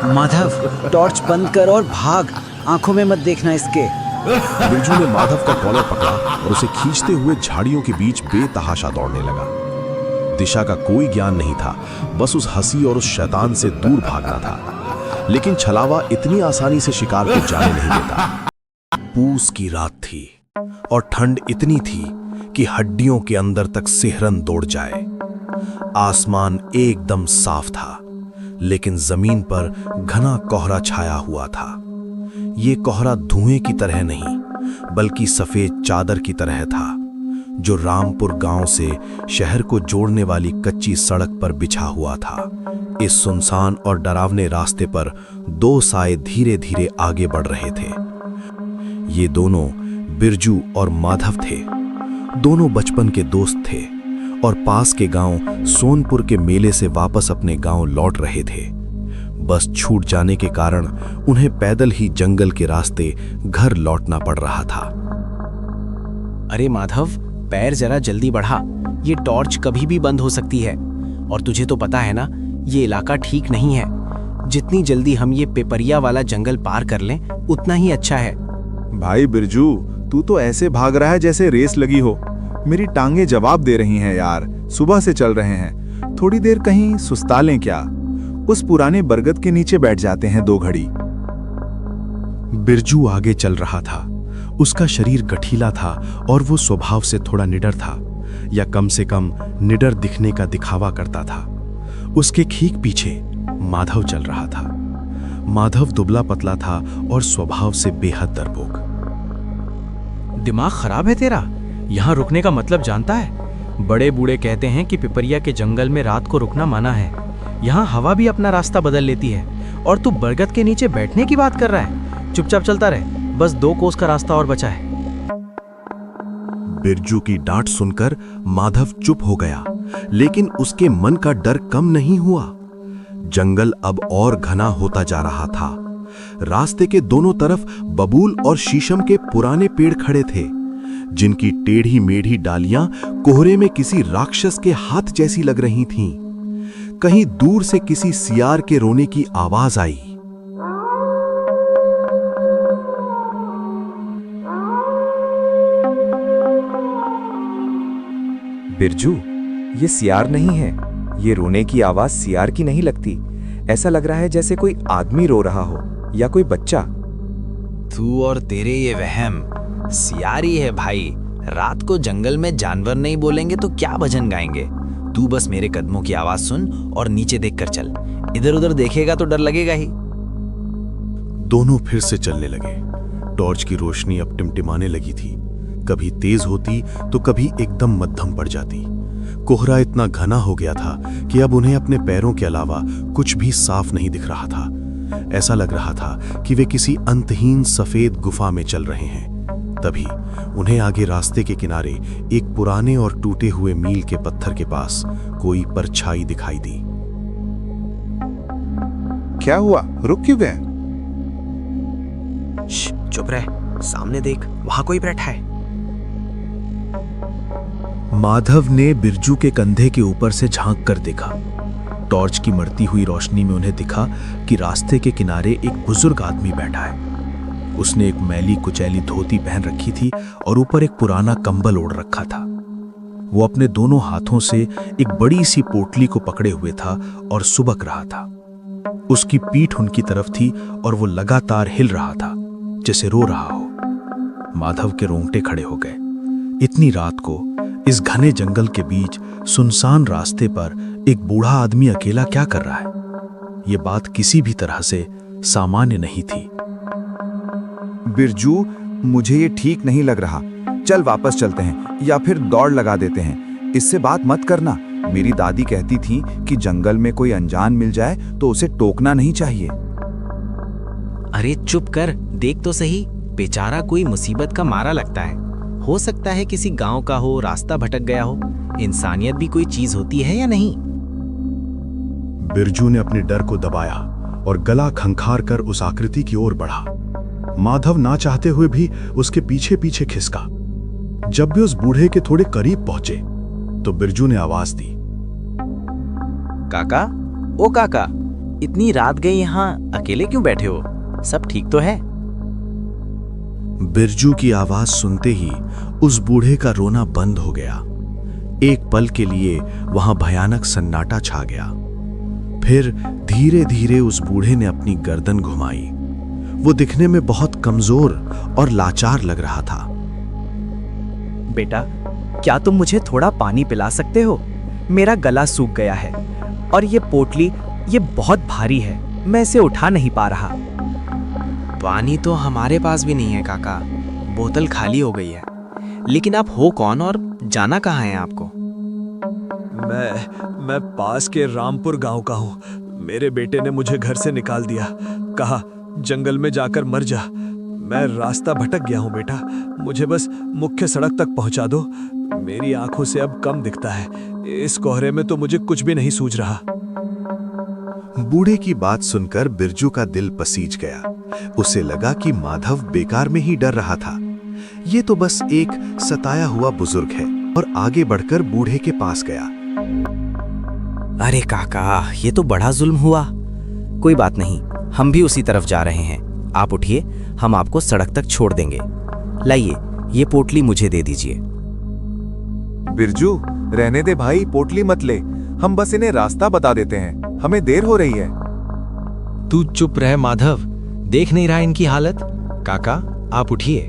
Madhav, torch बंद कर और भाग। आंखों में मत देखना इसके। बिरजू ने माधव का कॉलर पकड़ा और उसे खींचते हुए झाड़ियों के बीच बेतहाशा दौड़ने लगा। दिशा का कोई ज्ञान नहीं था, बस उस हंसी और उस शैतान से दूर भागना था। लेकिन छलावा इतनी आसानी से शिकार को जाने नहीं देता। पूस की रात थी और ठंड इतनी थी कि हड्डियों के अंदर तक सिहरन दौड़ जाए। आसमान एकदम साफ था, लेकिन जमीन पर घना कोहरा छाया हुआ था। ये कोहरा धुएं की तरह नहीं, बल्कि सफेद चादर की तरह था, जो रामपुर गांव से शहर को जोड़ने वाली कच्ची सड़क पर बिछा हुआ था। इस सुनसान और डरावने रास्ते पर दो साए धीरे धीरे आगे बढ़ रहे थे। ये दोनों बिरजू और माधव थे। दोनों बचपन के दोस्त थे और पास के गांव सोनपुर के मेले से वापस अपने गांव लौट रहे थे। बस छूट जाने के कारण उन्हें पैदल ही जंगल के रास्ते घर लौटना पड़ रहा था। अरे माधव, पैर जरा जल्दी बढ़ा। ये टॉर्च कभी भी बंद हो सकती है और तुझे तो पता है ना, ये इलाका ठीक नहीं है। जितनी जल्दी हम ये पेपरिया वाला जंगल पार कर लें, उतना ही अच्छा है। भाई बिरजू, तू तो ऐसे भाग रहा है जैसे रेस लगी हो। मेरी टांगे जवाब दे रही हैं यार। सुबह से चल रहे हैं, थोड़ी देर कहीं सुस्ता लें क्या? उस पुराने बरगद के नीचे बैठ जाते हैं 2 घड़ी। बिरजू आगे चल रहा था। उसका शरीर गठीला था और वो स्वभाव से थोड़ा निडर था, या कम से कम निडर दिखने का दिखावा करता था। उसके ठीक पीछे माधव चल रहा था। माधव दुबला पतला था और स्वभाव से बेहद डरपोक। दिमाग खराब है तेरा? यहाँ रुकने का मतलब जानता है? बड़े बूढ़े कहते हैं कि पिपरिया के जंगल में रात को रुकना मना है। यहाँ हवा भी अपना रास्ता बदल लेती है और तू बरगद के नीचे बैठने की बात कर रहा है। चुपचाप चलता रहे, बस 2 कोस का रास्ता और बचा है। बिरजू की डांट सुनकर माधव चुप हो गया, लेकिन उसके मन का डर कम नहीं हुआ। जंगल अब और घना होता जा रहा था। रास्ते के दोनों तरफ बबूल और शीशम के पुराने पेड़ खड़े थे, जिनकी टेढ़ी मेढ़ी डालियां कोहरे में किसी राक्षस के हाथ जैसी लग रही थीं। कहीं दूर से किसी सियार के रोने की आवाज आई। बिरजू, ये सियार नहीं है। ये रोने की आवाज सियार की नहीं लगती। ऐसा लग रहा है जैसे कोई आदमी रो रहा हो या कोई बच्चा। तू और तेरे ये वहम। सियारी है भाई। रात को जंगल में जानवर नहीं बोलेंगे तो क्या भजन गाएंगे? तू बस मेरे कदमों की आवाज सुन और नीचे देखकर चल। इधर उधर देखेगा तो डर लगेगा ही। दोनों फिर से चलने लगे। टॉर्च की रोशनी अब टिमटिमाने लगी थी। कभी तेज होती तो कभी एकदम मध्यम पड़ जाती। कोहरा इतना घना हो गया था कि अब उन्हें अपने पैरों के अलावा कुछ भी साफ नहीं दिख रहा था। ऐसा लग रहा था कि वे किसी अंतहीन सफेद गुफा में चल रहे हैं। तभी उन्हें आगे रास्ते के किनारे एक पुराने और टूटे हुए मील के पत्थर के पास कोई परछाई दिखाई दी। क्या हुआ? रुक क्यों गए? चुप रह, सामने देख, वहां कोई बैठा है। माधव ने बिरजू के कंधे के ऊपर से झांक कर देखा। टॉर्च की मरती हुई रोशनी में उन्हें दिखा कि रास्ते के किनारे एक बुजुर्ग आदमी बैठा है। उसने एक मैली कुचैली धोती पहन रखी थी और ऊपर एक पुराना कंबल ओढ़ रखा था। वो अपने दोनों हाथों से एक बड़ी सी पोटली को पकड़े हुए था और सुबक रहा था। उसकी पीठ उनकी तरफ थी और वो लगातार हिल रहा था, जैसे रो रहा हो। माधव के रोंगटे खड़े हो गए। इतनी रात को इस घने जंगल के बीच सुनसान रास्ते पर एक बूढ़ा आदमी अकेला क्या कर रहा है? ये बात किसी भी तरह से सामान्य नहीं थी। बिरजू, मुझे ये ठीक नहीं लग रहा। चल वापस चलते हैं या फिर दौड़ लगा देते हैं। इससे बात मत करना। मेरी दादी कहती थी कि जंगल में कोई अनजान मिल जाए तो उसे टोकना नहीं चाहिए। अरे चुप कर, देख तो सही। बेचारा कोई मुसीबत का मारा लगता है। हो सकता है किसी गांव का हो, रास्ता भटक गया हो। इंसानियत भी कोई चीज होती है या नहीं? बिरजू ने अपने डर को दबाया और गला खंखार कर उस आकृति की ओर बढ़ा। माधव ना चाहते हुए भी उसके पीछे पीछे खिसका। जब भी उस बूढ़े के थोड़े करीब पहुंचे तो बिरजू ने आवाज दी, काका, ओ काका, इतनी रात गई, यहाँ अकेले क्यों बैठे हो? सब ठीक तो है? बिरजू की आवाज सुनते ही उस बूढ़े का रोना बंद हो गया। एक पल के लिए वहां भयानक सन्नाटा छा गया। फिर धीरे धीरे उस बूढ़े ने अपनी गर्दन घुमाई। वो दिखने में बहुत कमजोर और लाचार लग रहा था। बेटा, क्या तुम मुझे थोड़ा पानी पिला सकते हो? मेरा गला सूख गया है और ये पोटली ये बहुत भारी है, मैं इसे उठा नहीं पा रहा। पानी तो हमारे पास भी नहीं है काका, बोतल खाली हो गई है। लेकिन आप हो कौन और जाना कहाँ है आपको? मैं पास के रामपुर गांव का हूँ। मेरे बेटे ने मुझे घर से निकाल दिया, कहा जंगल में जाकर मर जा। मैं रास्ता भटक गया हूँ बेटा, मुझे बस मुख्य सड़क तक पहुँचा दो। मेरी आंखों से अब कम दिखता है, इस कोहरे में तो मुझे कुछ भी नहीं सूझ रहा। बूढ़े की बात सुनकर बिरजू का दिल पसीज गया। उसे लगा कि माधव बेकार में ही डर रहा था। ये तो बस एक सताया हुआ बुजुर्ग है, और आगे बढ़कर बूढ़े के पास गया। अरे काका, ये तो बड़ा जुल्म हुआ। कोई बात नहीं, हम भी उसी तरफ जा रहे हैं। आप उठिए, हम आपको सड़क तक छोड़ देंगे। लाइए, ये पोटली मुझे दे दीजिए। बिरजू, रहने दे भाई, पोटली मत ले, हम बस इन्हें रास्ता बता देते हैं, हमें देर हो रही है। तू चुप रह माधव, देख नहीं रहा इनकी हालत? काका, आप उठिए।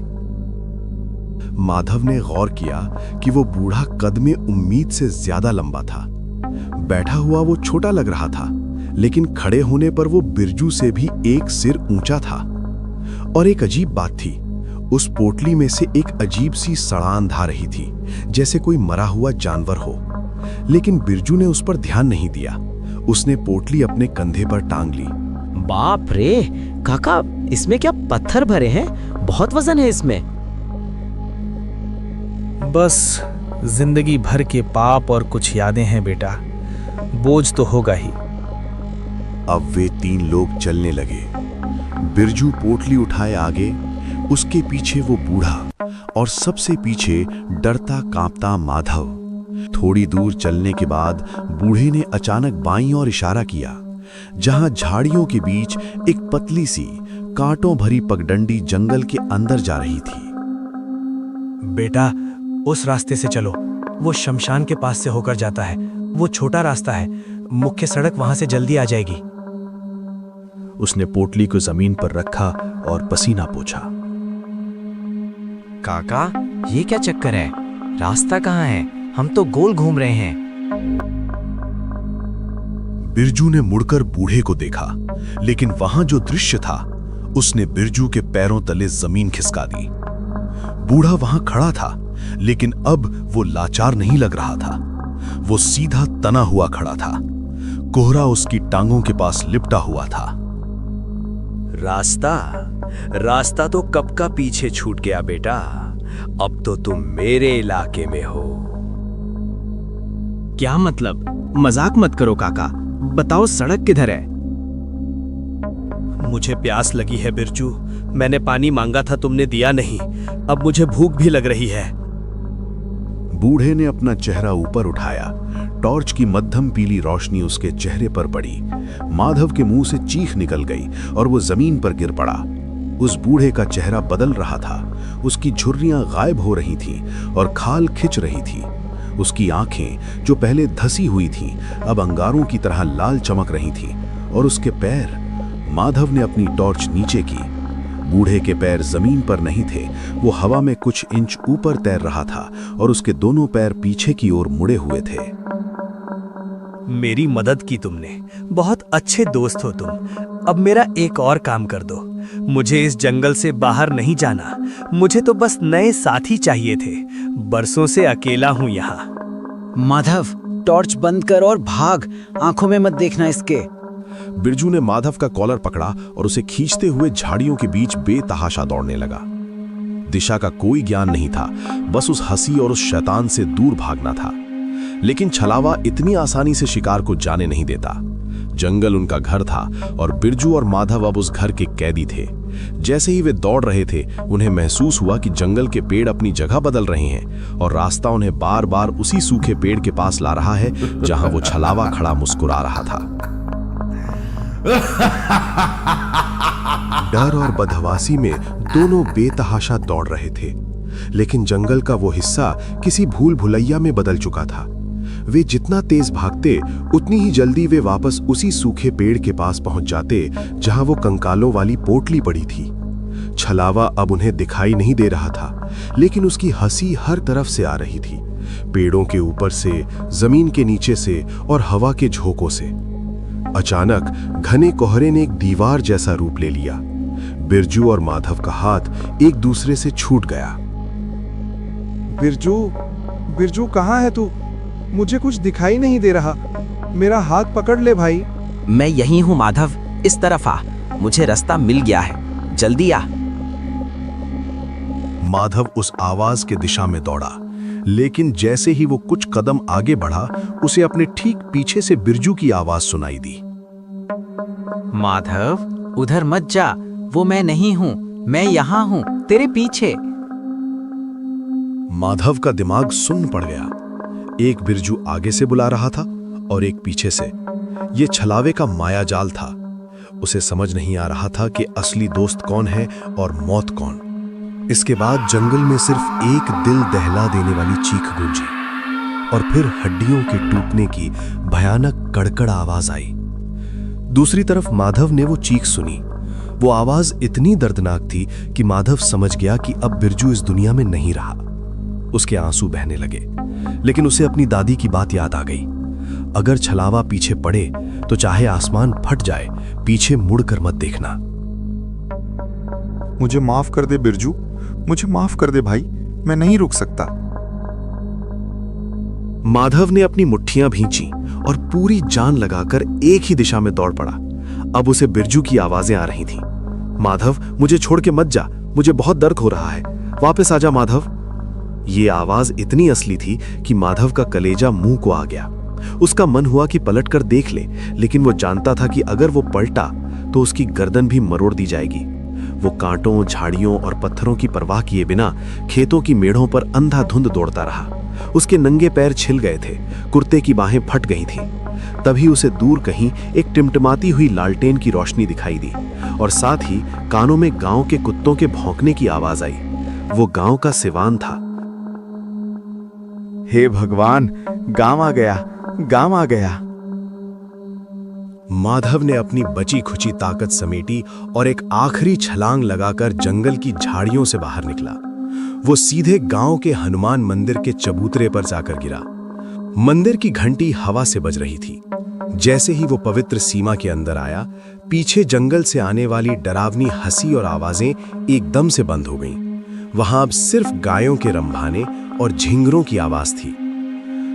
माधव ने गौर किया कि वो बूढ़ा कद में उम्मीद से ज्यादा लंबा था। बैठा हुआ वो छोटा लग रहा था, लेकिन खड़े होने पर वो बिरजू से भी एक सिर ऊंचा था। और एक अजीब बात थी, उस पोटली में से एक अजीब सी सड़ान धा रही थी, जैसे कोई मरा हुआ जानवर हो। लेकिन बिरजू ने उस पर ध्यान नहीं दिया। उसने पोटली अपने कंधे पर टांग ली। बाप रे काका, इसमें क्या पत्थर भरे हैं? बहुत वजन है इसमें। बस जिंदगी भर के पाप और कुछ यादें हैं बेटा, बोझ तो होगा ही। अब वे तीन लोग चलने लगे। बिरजू पोटली उठाए आगे, उसके पीछे वो बूढ़ा, और सबसे पीछे डरता कांपता माधव। थोड़ी दूर चलने के बाद बूढ़े ने अचानक बाईं ओर इशारा किया, जहां झाड़ियों के बीच एक पतली सी कांटों भरी पगडंडी जंगल के अंदर जा रही थी। बेटा, उस रास्ते से चलो, वो शमशान के पास से होकर जाता है। वो छोटा रास्ता है, मुख्य सड़क वहां से जल्दी आ जाएगी। उसने पोटली को जमीन पर रखा और पसीना पोंछा। काका, ये क्या चक्कर है? रास्ता कहाँ है? हम तो गोल घूम रहे हैं। बिरजू ने मुड़कर बूढ़े को देखा, लेकिन वहां जो दृश्य था उसने बिरजू के पैरों तले जमीन खिसका दी। बूढ़ा वहां खड़ा था, लेकिन अब वो लाचार नहीं लग रहा था। वो सीधा तना हुआ खड़ा था। कोहरा उसकी टांगों के पास लिपटा हुआ था। रास्ता तो कब का पीछे छूट गया बेटा, अब तो तुम मेरे इलाके में हो। क्या मतलब? मजाक मत करो काका, बताओ सड़क किधर है? मुझे प्यास लगी है बिरजू, मैंने पानी मांगा था, तुमने दिया नहीं। अब मुझे भूख भी लग रही है। बूढ़े ने अपना चेहरा ऊपर उठाया। टॉर्च की मध्यम पीली रोशनी उसके चेहरे पर पड़ी। माधव के मुंह से चीख निकल गई और वो जमीन पर गिर पड़ा। उस बूढ़े का चेहरा बदल रहा था। उसकी झुर्रियां गायब हो रही थीं और खाल खिंच रही थी। उसकी आंखें, जो पहले धसी हुई थीं, अब अंगारों की तरह लाल चमक रही थीं, और उसके पैर। माधव ने अपनी टॉर्च नीचे की। बूढ़े के पैर जमीन पर नहीं थे, वो हवा में कुछ इंच ऊपर तैर रहा था और उसके दोनों पैर पीछे की ओर मुड़े हुए थे। मेरी मदद की तुमने, बहुत अच्छे दोस्त हो तुम। अब मेरा एक और काम कर दो, मुझे इस जंगल से बाहर नहीं जाना। मुझे तो बस नए साथी चाहिए थे, बरसों से अकेला हूं यहाँ। माधव, टॉर्च बंद कर और भाग, आंखों में मत देखना इसके। बिरजू ने माधव का कॉलर पकड़ा और उसे खींचते हुए झाड़ियों के बीच बेतहाशा दौड़ने लगा। दिशा का कोई ज्ञान नहीं था, बस उस हंसी और उस शैतान से दूर भागना था। लेकिन छलावा इतनी आसानी से शिकार को जाने नहीं देता। जंगल उनका घर था और बिरजू और माधव अब उस घर के कैदी थे। जैसे ही वे दौड़ रहे थे, उन्हें महसूस हुआ कि जंगल के पेड़ अपनी जगह बदल रहे हैं और रास्ता उन्हें बार बार उसी सूखे पेड़ के पास ला रहा है जहां वो छलावा खड़ा मुस्कुरा रहा था। डर और बदहवासी में दोनों बेतहाशा दौड़ रहे थे, लेकिन जंगल का वो हिस्सा किसी भूल भुलैया में बदल चुका था। वे जितना तेज भागते उतनी ही जल्दी वे वापस उसी सूखे पेड़ के पास पहुंच जाते जहां वो कंकालों वाली पोटली पड़ी थी। छलावा अब उन्हें दिखाई नहीं दे रहा था, लेकिन उसकी हंसी हर तरफ से आ रही थी, पेड़ों के ऊपर से, जमीन के नीचे से और हवा के झोंकों से। अचानक घने कोहरे ने एक दीवार जैसा रूप ले लिया। बिरजू और माधव का हाथ एक दूसरे से छूट गया। बिरजू, बिरजू कहाँ है तू? मुझे कुछ दिखाई नहीं दे रहा। मेरा हाथ पकड़ ले भाई। मैं यहीं हूँ माधव, इस तरफ आ, मुझे रास्ता मिल गया है, जल्दी आ। माधव उस आवाज के दिशा में दौड़ा, लेकिन जैसे ही वो कुछ कदम आगे बढ़ा, उसे अपने ठीक पीछे से बिरजू की आवाज सुनाई दी। माधव, उधर मत जा, वो मैं नहीं हूँ, मैं यहाँ हूँ, तेरे पीछे। माधव का दिमाग सुन्न पड़ गया। एक बिरजू आगे से बुला रहा था और एक पीछे से। ये छलावे का मायाजाल था। उसे समझ नहीं आ रहा था कि असली दोस्त कौन है और मौत कौन। इसके बाद जंगल में सिर्फ एक दिल दहला देने वाली चीख गूंजी और फिर हड्डियों के टूटने की भयानक कड़कड़ आवाज आई। दूसरी तरफ माधव ने वो चीख सुनी। वो आवाज इतनी दर्दनाक थी कि माधव समझ गया कि अब बिरजू इस दुनिया में नहीं रहा। उसके आंसू बहने लगे, लेकिन उसे अपनी दादी की बात याद आ गई। अगर छलावा पीछे पड़े तो चाहे आसमान फट जाए, पीछे मुड़कर मत देखना। मुझे माफ कर दे बिरजू, मुझे माफ कर दे भाई, मैं नहीं रुक सकता। माधव ने अपनी मुट्ठियां भींची और पूरी जान लगाकर एक ही दिशा में दौड़ पड़ा। अब उसे बिरजू की आवाजें आ रही थीं। माधव, मुझे छोड़ के मत जा, मुझे बहुत दर्द हो रहा है, वापस आजा माधव। ये आवाज इतनी असली थी कि माधव का कलेजा मुंह को आ गया। उसका मन हुआ कि पलटकर देख ले, लेकिन वो जानता था कि अगर वो पलटा तो उसकी गर्दन भी मरोड़ दी जाएगी। वो कांटों, झाड़ियों और पत्थरों की परवाह किए बिना खेतों की मेढ़ों पर अंधाधुंध दौड़ता रहा। उसके नंगे पैर छिल गए थे, कुर्ते की बाहें फट गई थीं। तभी उसे दूर कहीं एक टिमटिमाती हुई लालटेन की रोशनी दिखाई दी और साथ ही कानों में गांव के कुत्तों के भौंकने की आवाज आई। वो गांव का सिवान था। हे भगवान, गांव आ गया, गांव आ गया। माधव ने अपनी बची खुची ताकत समेटी और एक आखिरी छलांग लगाकर जंगल की झाड़ियों से बाहर निकला। वो सीधे गांव के हनुमान मंदिर के चबूतरे पर जाकर गिरा। मंदिर की घंटी हवा से बज रही थी। जैसे ही वो पवित्र सीमा के अंदर आया, पीछे जंगल से आने वाली डरावनी हंसी और आवाजें एकदम से बंद हो गईं। वहां अब सिर्फ गायों के रंभाने और झिंगरों की आवाज थी।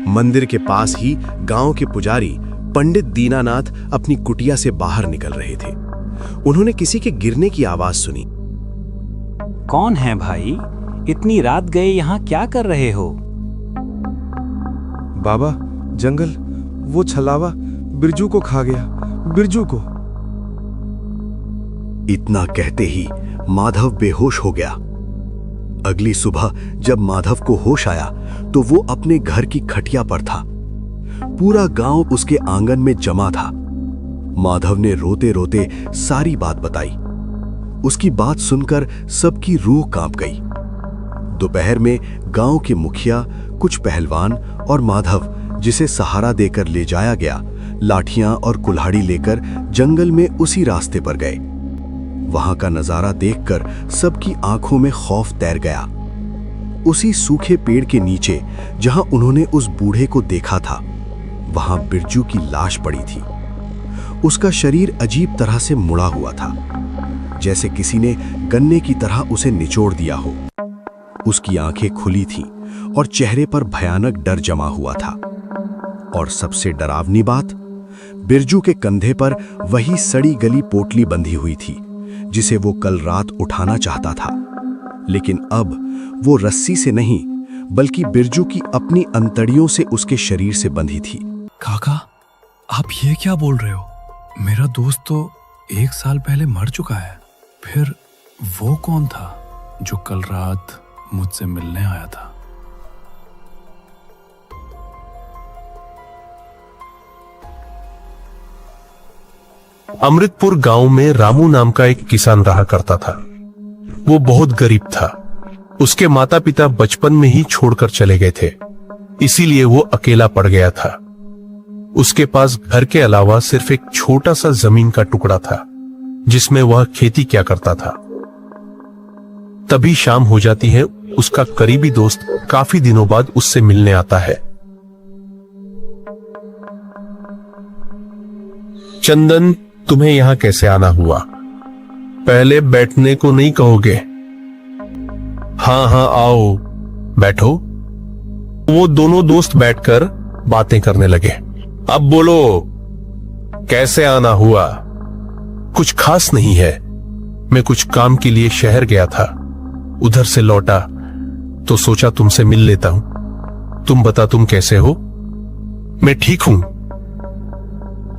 मंदिर के पास ही गांव के पुजारी पंडित दीनानाथ अपनी कुटिया से बाहर निकल रहे थे। उन्होंने किसी के गिरने की आवाज सुनी। कौन है भाई? इतनी रात गए यहाँ क्या कर रहे हो? बाबा, जंगल, वो छलावा बिरजू को खा गया, बिरजू को। इतना कहते ही माधव बेहोश हो गया। अगली सुबह जब माधव को होश आया तो वो अपने घर की खटिया पर था। पूरा गांव उसके आंगन में जमा था। माधव ने रोते रोते सारी बात बताई। उसकी बात सुनकर सबकी रूह कांप गई। दोपहर में गांव के मुखिया, कुछ पहलवान और माधव, जिसे सहारा देकर ले जाया गया, लाठियां और कुल्हाड़ी लेकर जंगल में उसी रास्ते पर गए। वहां का नजारा देखकर सबकी आंखों में खौफ तैर गया। उसी सूखे पेड़ के नीचे जहां उन्होंने उस बूढ़े को देखा था, वहां बिरजू की लाश पड़ी थी। उसका शरीर अजीब तरह से मुड़ा हुआ था, जैसे किसी ने गन्ने की तरह उसे निचोड़ दिया हो। उसकी आंखें खुली थीं और चेहरे पर भयानक डर जमा हुआ था। और सबसे डरावनी बात, बिरजू के कंधे पर वही सड़ी गली पोटली बंधी हुई थी जिसे वो कल रात उठाना चाहता था, लेकिन अब वो रस्सी से नहीं बल्कि बिरजू की अपनी अंतड़ियों से उसके शरीर से बंधी थी। काका, आप ये क्या बोल रहे हो? मेरा दोस्त तो 1 साल पहले मर चुका है। फिर वो कौन था जो कल रात मुझसे मिलने आया था? अमृतपुर गांव में रामू नाम का एक किसान रहा करता था। वो बहुत गरीब था। उसके माता पिता बचपन में ही छोड़कर चले गए थे, इसीलिए वो अकेला पड़ गया था। उसके पास घर के अलावा सिर्फ एक छोटा सा जमीन का टुकड़ा था, जिसमें वह खेती किया करता था। तभी शाम हो जाती है। उसका करीबी दोस्त काफी दिनों बाद उससे मिलने आता है। चंदन, तुम्हें यहां कैसे आना हुआ? पहले बैठने को नहीं कहोगे? हाँ हाँ आओ, बैठो। वो दोनों दोस्त बैठकर बातें करने लगे। अब बोलो, कैसे आना हुआ? कुछ खास नहीं है। मैं कुछ काम के लिए शहर गया था, उधर से लौटा तो सोचा तुमसे मिल लेता हूं। तुम बता, तुम कैसे हो? मैं ठीक हूं।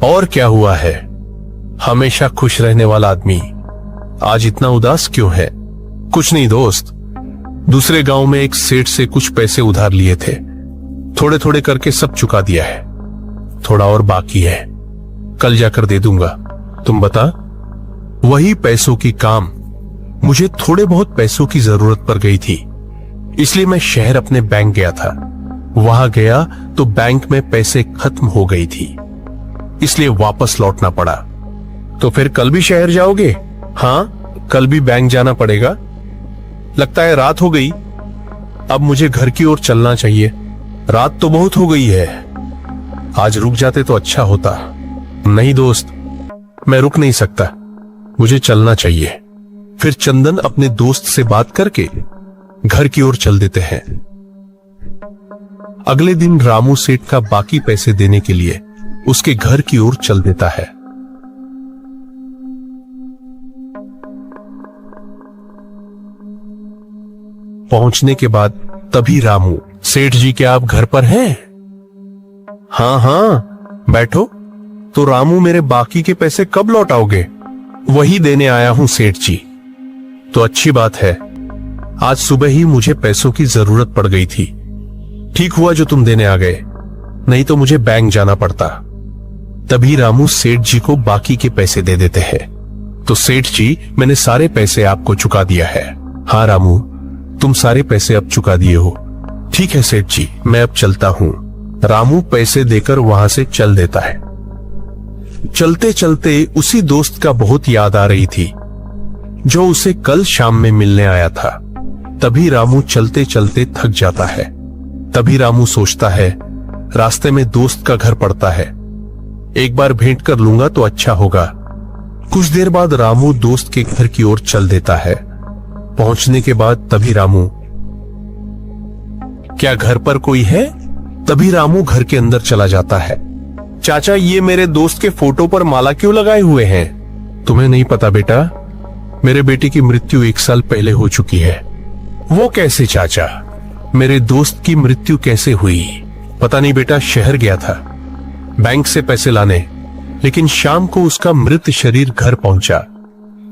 और क्या हुआ है? हमेशा खुश रहने वाला आदमी आज इतना उदास क्यों है? कुछ नहीं दोस्त, दूसरे गांव में एक सेठ से कुछ पैसे उधार लिए थे, थोड़े थोड़े करके सब चुका दिया है। थोड़ा और बाकी है, कल जाकर दे दूंगा। तुम बता। वही पैसों की काम। मुझे थोड़े बहुत पैसों की जरूरत पड़ गई थी, इसलिए मैं शहर अपने बैंक गया था। वहां गया तो बैंक में पैसे खत्म हो गई थी, इसलिए वापस लौटना पड़ा। तो फिर कल भी शहर जाओगे? हाँ, कल भी बैंक जाना पड़ेगा। लगता है रात हो गई, अब मुझे घर की ओर चलना चाहिए। रात तो बहुत हो गई है, आज रुक जाते तो अच्छा होता। नहीं दोस्त, मैं रुक नहीं सकता, मुझे चलना चाहिए। फिर चंदन अपने दोस्त से बात करके घर की ओर चल देते हैं। अगले दिन रामू सेठ का बाकी पैसे देने के लिए उसके घर की ओर चल देता है। पहुंचने के बाद तभी रामू, सेठ जी क्या आप घर पर हैं? हाँ हाँ बैठो। तो रामू, मेरे बाकी के पैसे कब लौटाओगे? वही देने आया हूं सेठ जी। तो अच्छी बात है, आज सुबह ही मुझे पैसों की जरूरत पड़ गई थी। ठीक हुआ जो तुम देने आ गए, नहीं तो मुझे बैंक जाना पड़ता। तभी रामू सेठ जी को बाकी के पैसे दे देते हैं। तो सेठ जी, मैंने सारे पैसे आपको चुका दिया है। हाँ रामू, तुम सारे पैसे अब चुका दिए हो। ठीक है सेठ जी, मैं अब चलता हूं। रामू पैसे देकर वहां से चल देता है। चलते चलते उसी दोस्त का बहुत याद आ रही थी जो उसे कल शाम में मिलने आया था। तभी रामू चलते चलते थक जाता है। तभी रामू सोचता है, रास्ते में दोस्त का घर पड़ता है, एक बार भेंट कर लूंगा तो अच्छा होगा। कुछ देर बाद रामू दोस्त के घर की ओर चल देता है। पहुंचने के बाद तभी रामू, क्या घर पर कोई है? तभी रामू घर के अंदर चला जाता है। चाचा, ये मेरे दोस्त के फोटो पर माला क्यों लगाए हुए हैं? तुम्हें नहीं पता बेटा, मेरे बेटे की मृत्यु 1 साल पहले हो चुकी है। वो कैसे चाचा? मेरे दोस्त की मृत्यु कैसे हुई? पता नहीं बेटा, शहर गया था बैंक से पैसे लाने, लेकिन शाम को उसका मृत शरीर घर पहुंचा।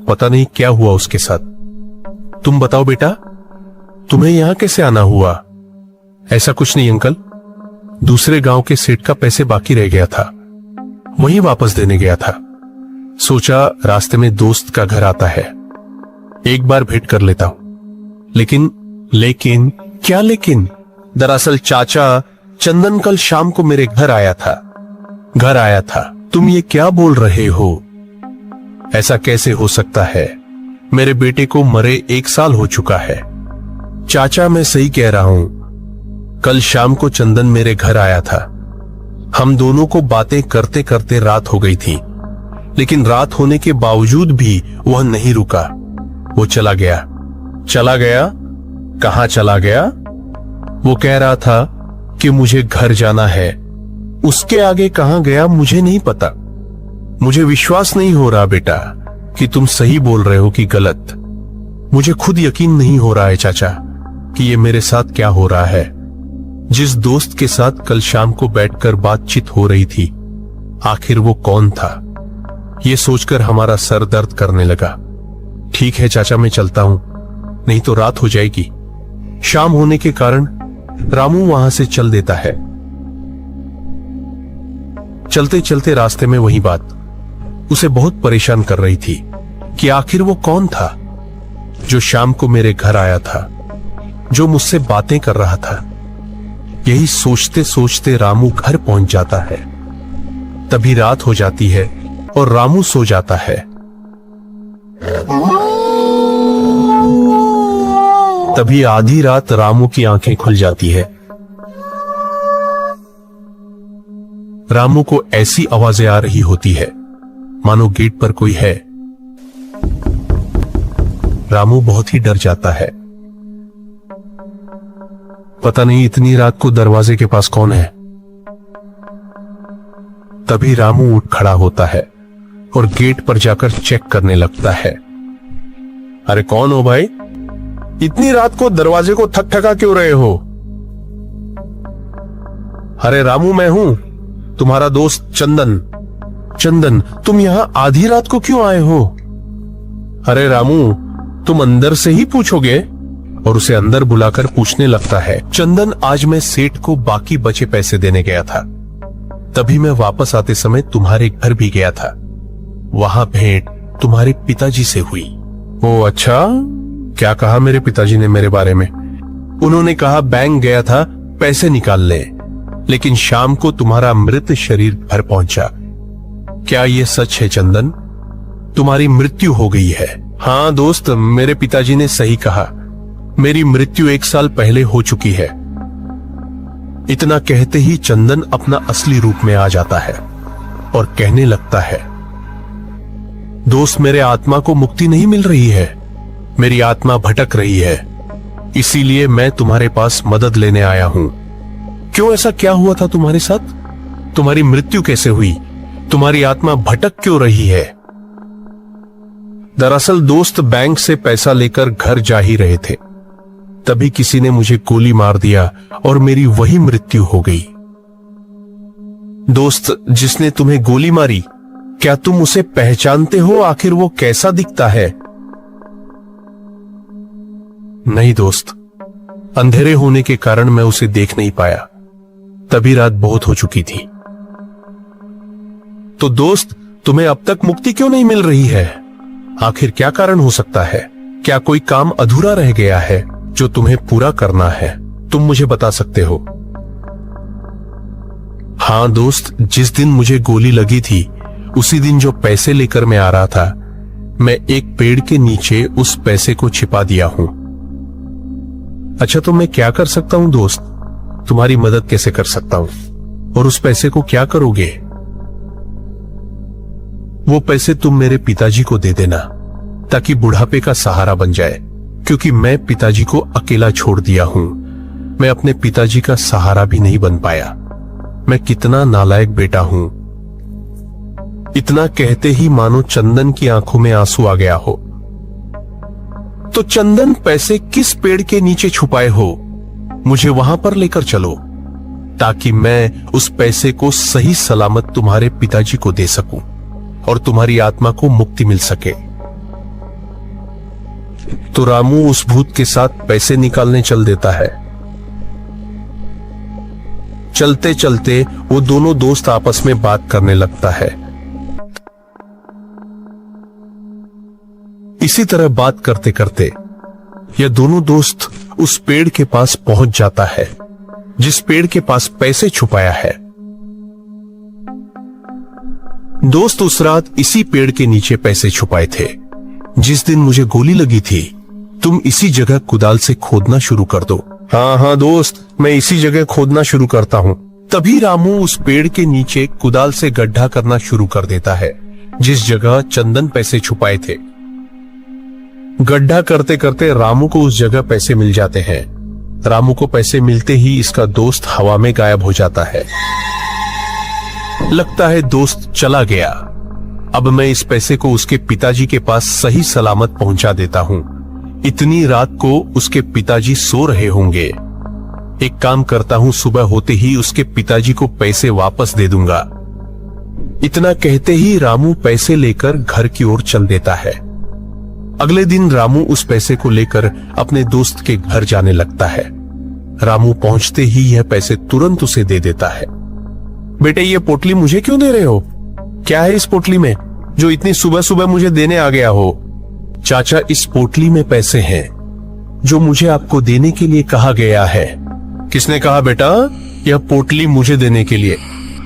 पता नहीं क्या हुआ उसके साथ। तुम बताओ बेटा, तुम्हें यहां कैसे आना हुआ? ऐसा कुछ नहीं अंकल, दूसरे गांव के सेठ का पैसे बाकी रह गया था, वही वापस देने गया था। सोचा रास्ते में दोस्त का घर आता है, एक बार भेंट कर लेता हूं। लेकिन क्या लेकिन? दरअसल चाचा, चंदन कल शाम को मेरे घर आया था। तुम ये क्या बोल रहे हो? ऐसा कैसे हो सकता है? मेरे बेटे को मरे 1 साल हो चुका है। चाचा, मैं सही कह रहा हूं। कल शाम को चंदन मेरे घर आया था। हम दोनों को बातें करते करते रात हो गई थी, लेकिन रात होने के बावजूद भी वह नहीं रुका। वो चला गया। कहां चला गया? वो कह रहा था कि मुझे घर जाना है। उसके आगे कहां गया मुझे नहीं पता। मुझे विश्वास नहीं हो रहा बेटा कि तुम सही बोल रहे हो कि गलत। मुझे खुद यकीन नहीं हो रहा है चाचा कि ये मेरे साथ क्या हो रहा है। जिस दोस्त के साथ कल शाम को बैठकर बातचीत हो रही थी, आखिर वो कौन था? ये सोचकर हमारा सर दर्द करने लगा। ठीक है चाचा, मैं चलता हूं, नहीं तो रात हो जाएगी। शाम होने के कारण रामू वहां से चल देता है। चलते चलते रास्ते में वही बात, उसे बहुत परेशान कर रही थी कि आखिर वो कौन था जो शाम को मेरे घर आया था, जो मुझसे बातें कर रहा था। यही सोचते सोचते रामू घर पहुंच जाता है। तभी रात हो जाती है और रामू सो जाता है। तभी आधी रात रामू की आंखें खुल जाती है। रामू को ऐसी आवाजें आ रही होती है मानो गेट पर कोई है। रामू बहुत ही डर जाता है। पता नहीं इतनी रात को दरवाजे के पास कौन है। तभी रामू उठ खड़ा होता है और गेट पर जाकर चेक करने लगता है। अरे कौन हो भाई? इतनी रात को दरवाजे को ठकठका क्यों रहे हो? अरे रामू, मैं हूं, तुम्हारा दोस्त चंदन। चंदन, तुम यहां आधी रात को क्यों आए हो? अरे रामू, तुम अंदर से ही पूछोगे? और उसे अंदर बुलाकर पूछने लगता है। चंदन, आज मैं सेठ को बाकी बचे पैसे देने गया था। तभी मैं वापस आते समय तुम्हारे घर भी गया था। वहां भेंट तुम्हारे पिताजी से हुई। ओ अच्छा, क्या कहा मेरे पिताजी ने मेरे बारे में? उन्होंने कहा बैंक गया था पैसे निकालने, लेकिन शाम को तुम्हारा मृत शरीर घर पहुंचा। क्या ये सच है चंदन? तुम्हारी मृत्यु हो गई है? हाँ दोस्त, मेरे पिताजी ने सही कहा। मेरी मृत्यु 1 साल पहले हो चुकी है। इतना कहते ही चंदन अपना असली रूप में आ जाता है और कहने लगता है, दोस्त, मेरे आत्मा को मुक्ति नहीं मिल रही है। मेरी आत्मा भटक रही है, इसीलिए मैं तुम्हारे पास मदद लेने आया हूं। क्यों, ऐसा क्या हुआ था तुम्हारे साथ? तुम्हारी मृत्यु कैसे हुई? तुम्हारी आत्मा भटक क्यों रही है? दरअसल दोस्त, बैंक से पैसा लेकर घर जा ही रहे थे, तभी किसी ने मुझे गोली मार दिया और मेरी वही मृत्यु हो गई। दोस्त, जिसने तुम्हें गोली मारी, क्या तुम उसे पहचानते हो? आखिर वो कैसा दिखता है? नहीं दोस्त, अंधेरे होने के कारण मैं उसे देख नहीं पाया। तभी रात बहुत हो चुकी थी। तो दोस्त, तुम्हें अब तक मुक्ति क्यों नहीं मिल रही है? आखिर क्या कारण हो सकता है? क्या कोई काम अधूरा रह गया है जो तुम्हें पूरा करना है? तुम मुझे बता सकते हो। हाँ दोस्त, जिस दिन मुझे गोली लगी थी उसी दिन जो पैसे लेकर मैं आ रहा था, मैं एक पेड़ के नीचे उस पैसे को छिपा दिया हूं। अच्छा, तो मैं क्या कर सकता हूं दोस्त? तुम्हारी मदद कैसे कर सकता हूं? और उस पैसे को क्या करोगे? वो पैसे तुम मेरे पिताजी को दे देना ताकि बुढ़ापे का सहारा बन जाए, क्योंकि मैं पिताजी को अकेला छोड़ दिया हूं। मैं अपने पिताजी का सहारा भी नहीं बन पाया। मैं कितना नालायक बेटा हूं। इतना कहते ही मानो चंदन की आंखों में आंसू आ गया हो। तो चंदन, पैसे किस पेड़ के नीचे छुपाए हो? मुझे वहां पर लेकर चलो ताकि मैं उस पैसे को सही सलामत तुम्हारे पिताजी को दे सकूं और तुम्हारी आत्मा को मुक्ति मिल सके। तो रामू उस भूत के साथ पैसे निकालने चल देता है। चलते चलते वो दोनों दोस्त आपस में बात करने लगता है। इसी तरह बात करते करते यह दोनों दोस्त उस पेड़ के पास पहुंच जाता है जिस पेड़ के पास पैसे छुपाया है। दोस्त, उस रात इसी पेड़ के नीचे पैसे छुपाए थे। जिस दिन मुझे गोली लगी थी, तुम इसी जगह कुदाल से खोदना शुरू कर दो। हाँ हाँ दोस्त, मैं इसी जगह खोदना शुरू करता हूँ। तभी रामू उस पेड़ के नीचे कुदाल से गड्ढा करना शुरू कर देता है जिस जगह चंदन पैसे छुपाए थे। गड्ढा करते करते रामू को उस जगह पैसे मिल जाते हैं। रामू को पैसे मिलते ही इसका दोस्त हवा में गायब हो जाता है। लगता है दोस्त चला गया। अब मैं इस पैसे को उसके पिताजी के पास सही सलामत पहुंचा देता हूं। इतनी रात को उसके पिताजी सो रहे होंगे। एक काम करता हूं, सुबह होते ही उसके पिताजी को पैसे वापस दे दूंगा। इतना कहते ही रामू पैसे लेकर घर की ओर चल देता है। अगले दिन रामू उस पैसे को लेकर अपने दोस्त के घर जाने लगता है। रामू पहुंचते ही यह पैसे तुरंत उसे दे देता है। बेटे, ये पोटली मुझे क्यों दे रहे हो? क्या है इस पोटली में? जो इतनी सुबह सुबह मुझे देने आ गया हो? चाचा, इस पोटली में पैसे हैं जो मुझे आपको देने के लिए कहा गया है। किसने कहा बेटा यह पोटली मुझे देने के लिए?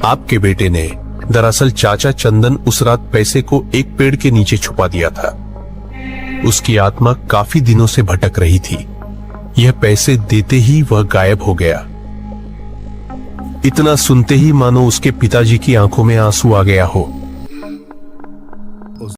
आपके बेटे ने। दरअसल चाचा चंदन उस रात पैसे को एक पेड़ के नीचे छुपा दिया था। उसकी आत्मा काफी दिनों से भटक रही थी। यह पैसे देते ही वह गायब हो गया। इतना सुनते ही मानो उसके पिताजी की आंखों में आंसू आ गया हो।